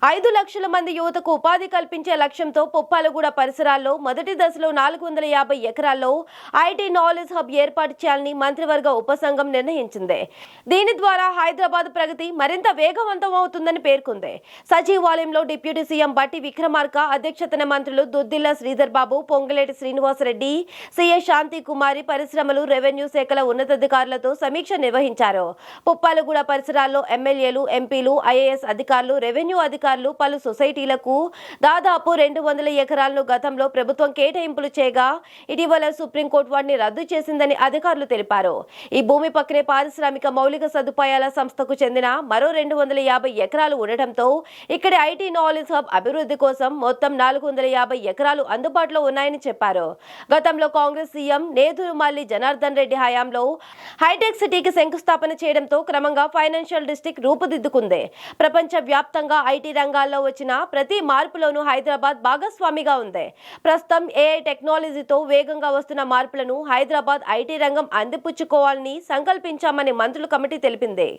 5 లక్షల మంది యువతకు ఉపాధి కల్పించే లక్ష్యంతో పుప్పాలగూడ పరిసరాల్లో మొదటి దశలో 450 ఎకరాల్లో ఐటీ నాలెడ్జ్ హబ్ ఏర్పాటు చేయాలని మంత్రివర్గ ఉపసంఘం నిర్ణయించింది. దీని ద్వారా హైదరాబాద్ ప్రగతి మరింత వేగవంతం అవుతుందని పేర్కొంది. సచివాలయంలో డిప్యూటీ సీఎం బట్టి విక్రమార్క అధ్యక్షతన మంత్రులు దుద్దిల్ల శ్రీధర్ బాబు, పొంగులేటి శ్రీనివాసరెడ్డి, సీఏ శాంతి కుమారి, పరిశ్రమలు, రెవెన్యూ శాఖల ఉన్నతాధికారులతో సమీక్ష నిర్వహించారు. పుప్పాలగూడ పరిసరాల్లో ఎమ్మెల్యేలు, ఎంపీలు, ఐఏఎస్ అధికారులు, రెవెన్యూ అధికారులు, పలు సొసైటీలకు దాదాపు 200 ఎకరాలను గతంలో ప్రభుత్వం కేటాయింపులు చేయగా ఇటీవల సుప్రీంకోర్టు వాటిని రద్దు చేసిందని అధికారులు తెలిపారు. ఈ భూమి పక్కనే పారిశ్రామిక మౌలిక సదుపాయాల సంస్థకు చెందిన మరో 250 ఎకరాలు ఉండటంతో ఇక్కడ ఐటీ నాలెడ్జ్ హబ్ అభివృద్ధి కోసం మొత్తం 450 ఎకరాలు అందుబాటులో ఉన్నాయని చెప్పారు. గతంలో కాంగ్రెస్ సీఎం నేదురుమల్లి జనార్దన్ రెడ్డి హయాంలో హైటెక్ సిటీకి శంకుస్థాపన చేయడంతో క్రమంగా ఫైనాన్షియల్ డిస్ట్రిక్ట్ రూపుదిద్దుకుంది. ప్రపంచ వ్యాప్తంగా ఐటీ రంగాల్లో వచ్చిన ప్రతి మార్పులోనూ హైదరాబాద్ భాగస్వామిగా ఉంది. ప్రస్తుతం ఏఐ టెక్నాలజీతో వేగంగా వస్తున్న మార్పులను హైదరాబాద్ ఐటీ రంగం అందిపుచ్చుకోవాలని సంకల్పించామని మంత్రుల కమిటీ తెలిపింది.